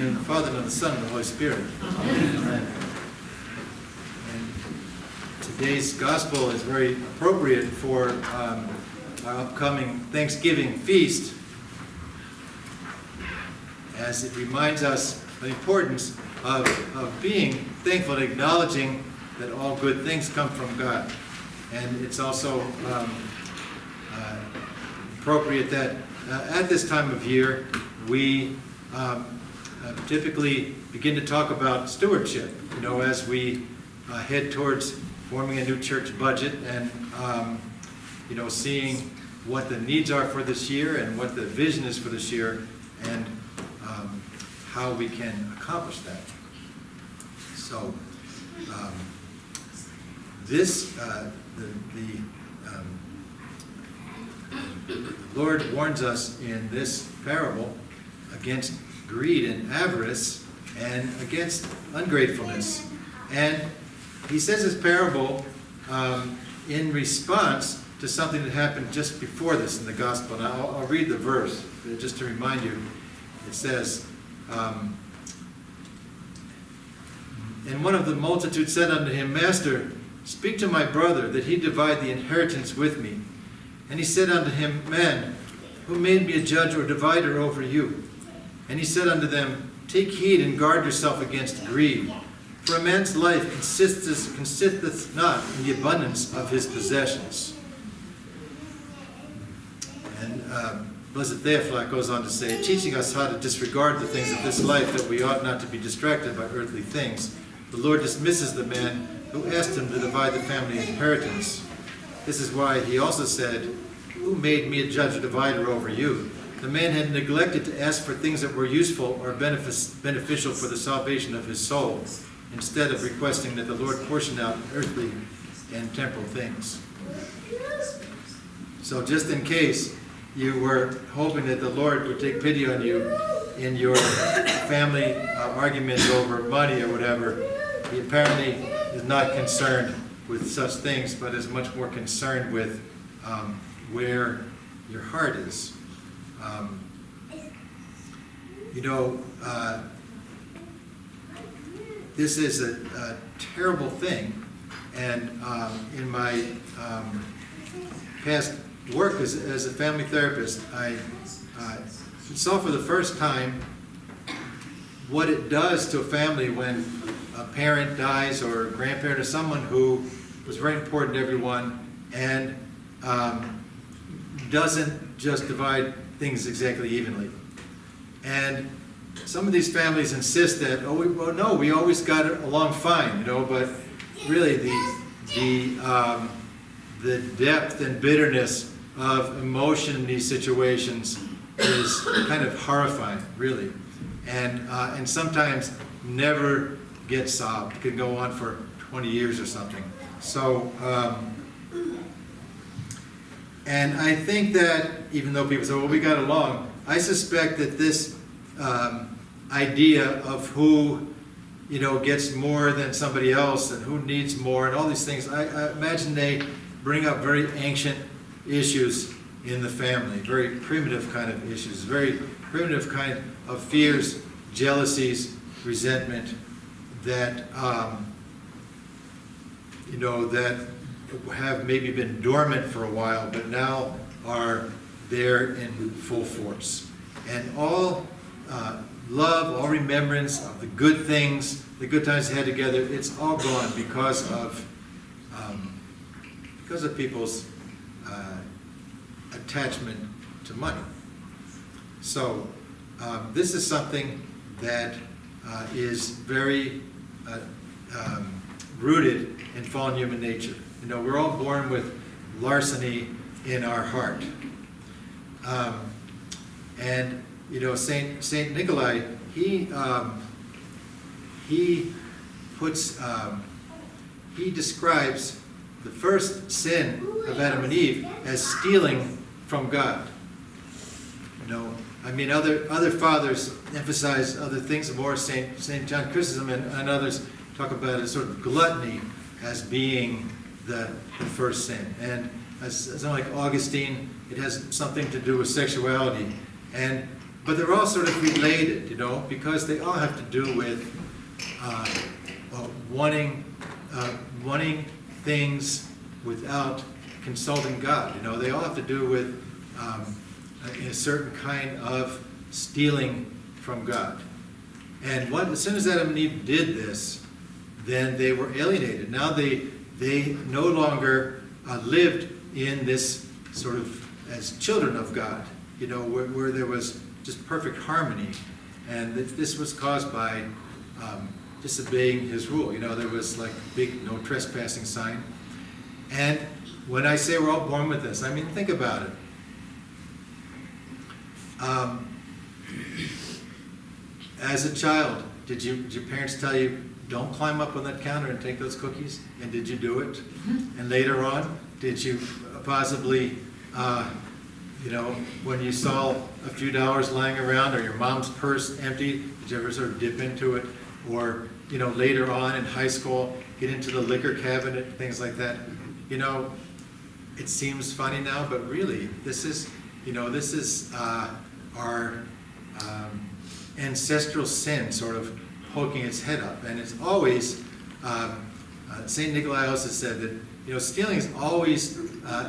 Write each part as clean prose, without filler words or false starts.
In the name of the Father, and of the Son, and of the Holy Spirit. Amen. And today's gospel is very appropriate for our upcoming Thanksgiving feast, as it reminds us of the importance of being thankful and acknowledging that all good things come from God. And it's also appropriate that at this time of year we typically begin to talk about stewardship, as we head towards forming a new church budget and seeing what the needs are for this year and what the vision is for this year, and how we can accomplish that. So the Lord warns us in this parable against greed and avarice and against ungratefulness. And he says this parable in response to something that happened just before this in the gospel. And I'll read the verse just to remind you. It says, and one of the multitude said unto him, Master, speak to my brother, that he divide the inheritance with me. And he said unto him, Man, who made me a judge or divider over you? And he said unto them, Take heed and guard yourself against greed. For a man's life consisteth not in the abundance of his possessions. And Blessed Theophylact goes on to say, teaching us how to disregard the things of this life, that we ought not to be distracted by earthly things. The Lord dismisses the man who asked him to divide the family inheritance. This is why he also said, Who made me a judge or divider over you? The man had neglected to ask for things that were useful or beneficial for the salvation of his soul, instead of requesting that the Lord portion out earthly and temporal things. So just in case you were hoping that the Lord would take pity on you in your family argument over money or whatever, he apparently is not concerned with such things, but is much more concerned with where your heart is. This is a terrible thing, and in my past work as a family therapist, I saw for the first time what it does to a family when a parent dies, or a grandparent, or someone who was very important to everyone, and doesn't just divide things exactly evenly. And some of these families insist that, we always got along fine, but really the depth and bitterness of emotion in these situations is kind of horrifying, really, and sometimes never gets solved. It could go on for 20 years or something. So, and I think that even though people say, we got along, I suspect that this idea of who gets more than somebody else and who needs more and all these things, I imagine they bring up very ancient issues in the family, very primitive kind of issues, very primitive kind of fears, jealousies, resentment that that have maybe been dormant for a while, but now are there in full force. And all love, all remembrance of the good things, the good times they had together, it's all gone because of people's attachment to money. So this is something that is very rooted in fallen human nature. We're all born with larceny in our heart. And Saint Nikolai, he describes the first sin of Adam and Eve as stealing from God. Other fathers emphasize other things more. Saint John Chrysostom and others talk about it as sort of gluttony as being the first sin. And as someone like Augustine, it has something to do with sexuality. And but they're all sort of related, because they all have to do with wanting things without consulting God. They all have to do with a certain kind of stealing from God. And as soon as Adam and Eve did this, then they were alienated. Now they no longer lived in this sort of as children of God, where there was just perfect harmony. And this was caused by disobeying his rule. There was like a big no trespassing sign. And when I say we're all born with this, I mean, think about it. As a child, did your parents tell you, don't climb up on that counter and take those cookies? And did you do it? And later on, did you possibly, when you saw a few dollars lying around or your mom's purse empty, did you ever sort of dip into it? Or, later on in high school, get into the liquor cabinet, things like that. It seems funny now, but really, this is our ancestral sin sort of poking its head up. And it's always, St. Nikolai also said that, stealing is always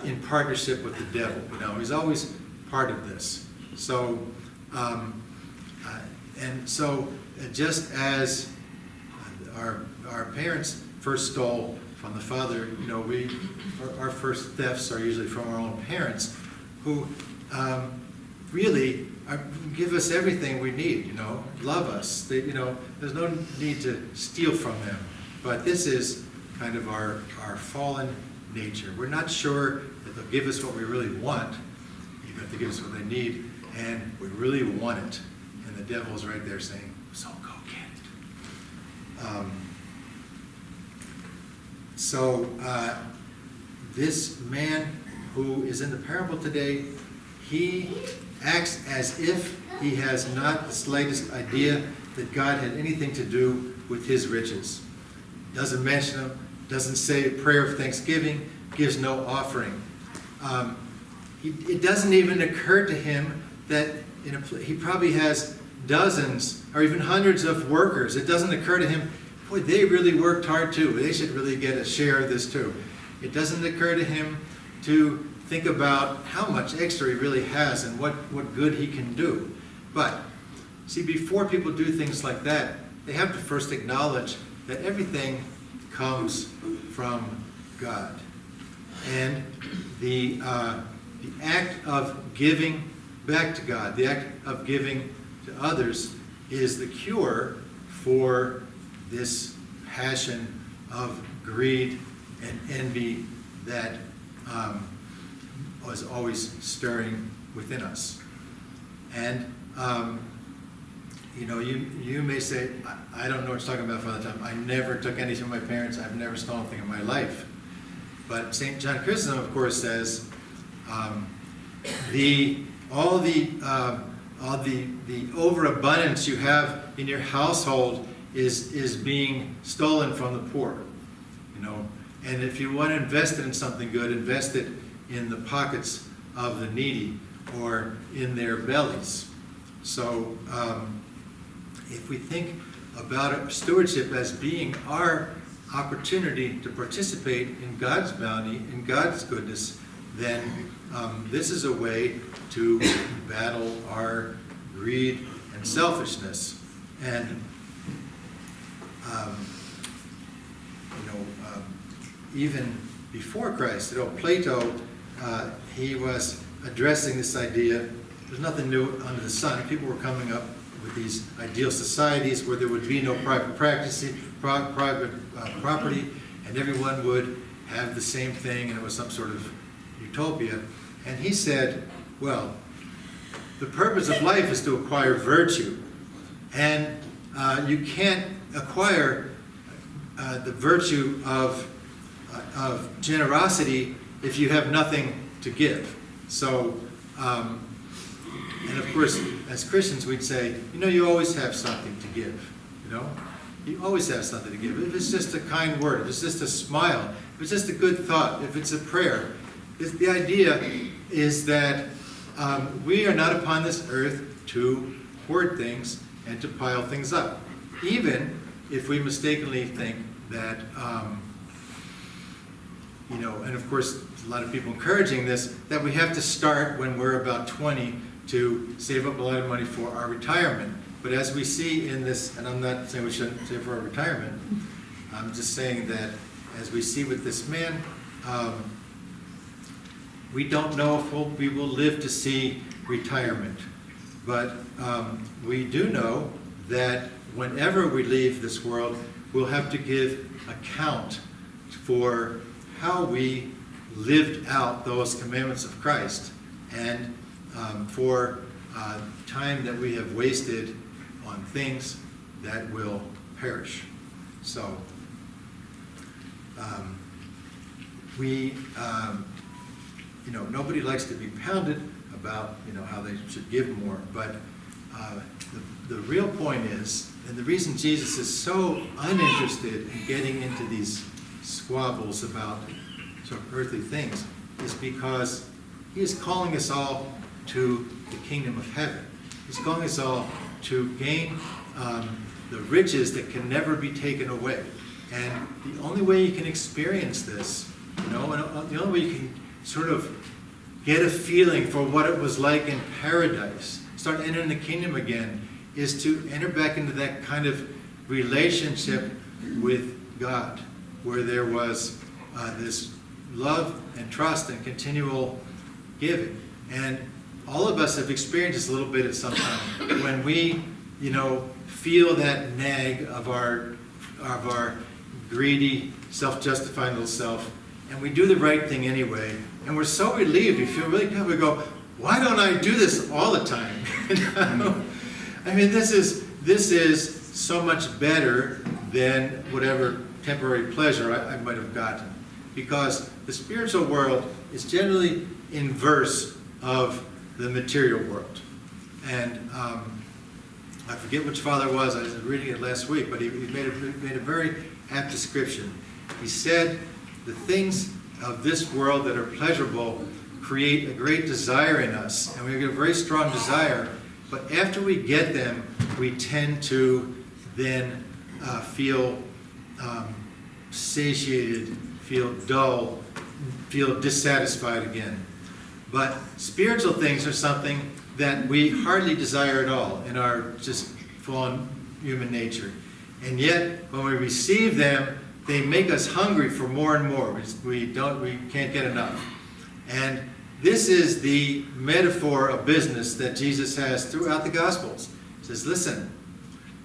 in partnership with the devil. He's always part of this. So, just as our parents first stole from the father, our first thefts are usually from our own parents, who really give us everything we need, love us. There's no need to steal from them. But this is kind of our fallen nature. We're not sure that they'll give us what we really want, even if they give us what they need, and we really want it. And the devil's right there saying, so go get it. This man who is in the parable today, he acts as if he has not the slightest idea that God had anything to do with his riches. Doesn't mention them, doesn't say a prayer of thanksgiving, gives no offering. It doesn't even occur to him that he probably has dozens or even hundreds of workers. It doesn't occur to him, boy, they really worked hard too. They should really get a share of this too. It doesn't occur to him to think about how much extra he really has and what good he can do. But, see, before people do things like that, they have to first acknowledge that everything comes from God. And the act of giving back to God, the act of giving to others, is the cure for this passion of greed and envy that was always stirring within us. And you may say, I don't know what you're talking about, Father Tom. I never took anything from my parents. I've never stolen anything in my life. But St. John Chrysostom, of course, says the overabundance you have in your household is being stolen from the poor. And if you want to invest it in something good, invest it in the pockets of the needy or in their bellies. So if we think about stewardship as being our opportunity to participate in God's bounty, in God's goodness, then this is a way to battle our greed and selfishness. And even before Christ, Plato, he was addressing this idea. There's nothing new under the sun. People were coming up with these ideal societies where there would be no private property, and everyone would have the same thing, and it was some sort of utopia. And he said, well, the purpose of life is to acquire virtue, and you can't acquire the virtue of generosity if you have nothing to give. So, and of course, as Christians, we'd say, you always have something to give. You always have something to give. If it's just a kind word, if it's just a smile, if it's just a good thought, if it's a prayer. The idea is that we are not upon this earth to hoard things and to pile things up. Even if we mistakenly think that, and of course, a lot of people encouraging this, that we have to start when we're about 20 to save up a lot of money for our retirement. But as we see in this, and I'm not saying we shouldn't save for our retirement, I'm just saying that as we see with this man, we don't know if we will live to see retirement. But we do know that whenever we leave this world, we'll have to give account for how we lived out those commandments of Christ, and for time that we have wasted on things that will perish. So nobody likes to be pounded about how they should give more, but the real point is, and the reason Jesus is so uninterested in getting into these squabbles about sort of earthly things, is because he is calling us all to the kingdom of heaven. He's calling us all to gain the riches that can never be taken away. And the only way you can experience this, and the only way you can sort of get a feeling for what it was like in paradise, start entering the kingdom again, is to enter back into that kind of relationship with God, where there was this love and trust and continual giving. And all of us have experienced this a little bit at some time, when we, feel that nag of our greedy, self-justifying little self, and we do the right thing anyway, and we're so relieved, we feel really good, we go, why don't I do this all the time? I mean, this is so much better than whatever temporary pleasure I might have gotten, because the spiritual world is generally inverse of the material world. And I forget which father it was, I was reading it last week, but he made a very apt description. He said, the things of this world that are pleasurable create a great desire in us, and we get a very strong desire, but after we get them, we tend to then feel satiated, feel dull, feel dissatisfied again. But spiritual things are something that we hardly desire at all in our just fallen human nature. And yet, when we receive them, they make us hungry for more and more. We can't get enough. And this is the metaphor of business that Jesus has throughout the Gospels. He says, listen,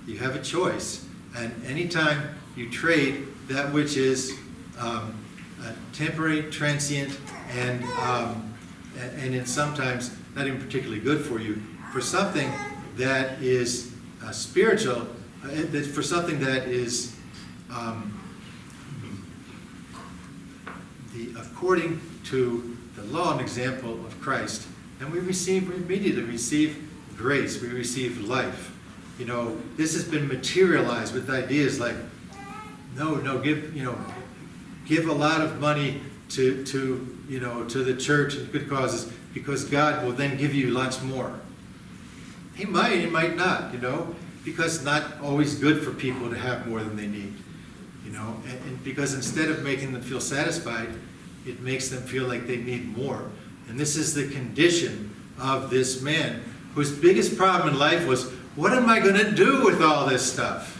you have a choice, and anytime you trade that which is temporary, transient, and in sometimes not even particularly good for you, for something that is spiritual, for something that is according to the law and example of Christ, and we immediately receive grace, we receive life. This has been materialized with ideas like, give a lot of money to the church and good causes, because God will then give you lots more. He might not, because it's not always good for people to have more than they need, and because instead of making them feel satisfied, it makes them feel like they need more. And this is the condition of this man, whose biggest problem in life was, what am I going to do with all this stuff?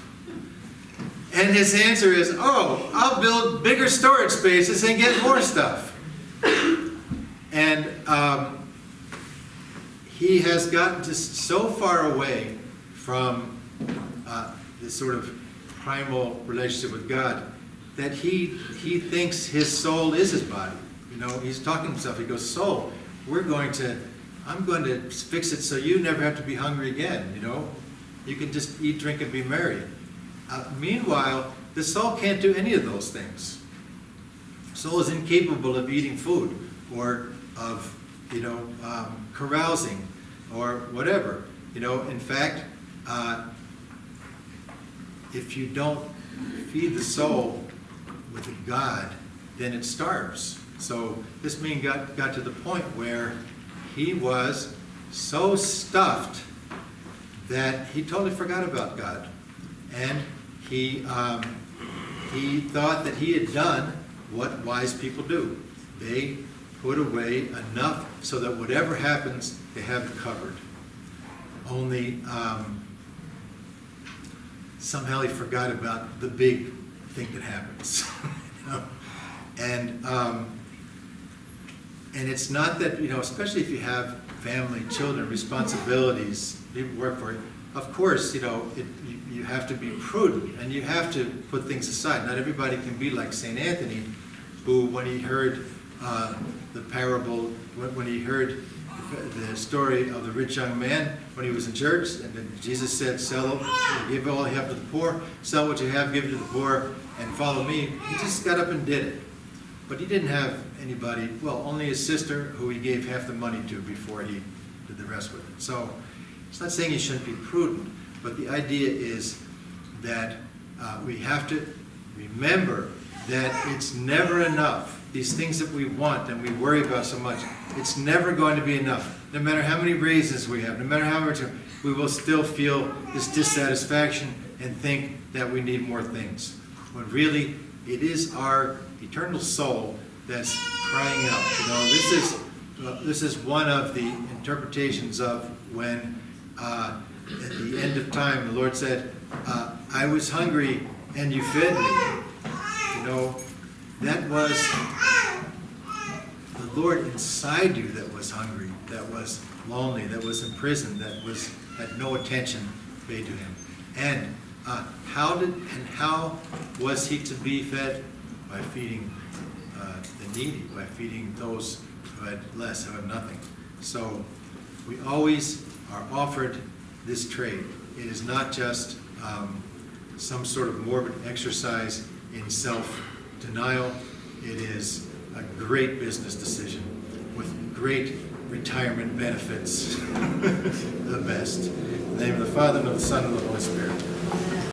And his answer is, I'll build bigger storage spaces and get more stuff. And he has gotten just so far away from this sort of primal relationship with God that he thinks his soul is his body. He's talking to himself. He goes, soul, I'm going to fix it so you never have to be hungry again. You can just eat, drink, and be merry. Meanwhile, the soul can't do any of those things. The soul is incapable of eating food, or of carousing, or whatever. In fact, if you don't feed the soul with a God, then it starves. So this man got to the point where he was so stuffed that he totally forgot about God. And he thought that he had done what wise people do. They put away enough so that whatever happens, they have it covered. Only somehow he forgot about the big thing that happens. You know? And it's not that, especially if you have family, children, responsibilities, people work for you. Of course, you have to be prudent and you have to put things aside. Not everybody can be like St. Anthony, who, when he heard the parable, when he heard the story of the rich young man when he was in church, and then Jesus said, give all you have to the poor, sell what you have, give it to the poor, and follow me. He just got up and did it. But he didn't have anybody, only his sister, who he gave half the money to before he did the rest with it. So it's not saying he shouldn't be prudent, but the idea is that we have to remember that it's never enough. These things that we want and we worry about so much, it's never going to be enough. No matter how many raises we have, no matter how much, we will still feel this dissatisfaction and think that we need more things. When really, it is our eternal soul that's crying out. This is one of the interpretations of when at the end of time the Lord said, I was hungry and you fed me. That was the Lord inside you that was hungry, that was lonely, that was in prison, that had no attention paid to him. And how was he to be fed? By feeding the needy, by feeding those who had less, who had nothing. So we always are offered this trade. It is not just some sort of morbid exercise in self-denial. It is a great business decision with great retirement benefits. The best. In the name of the Father, and of the Son, and of the Holy Spirit.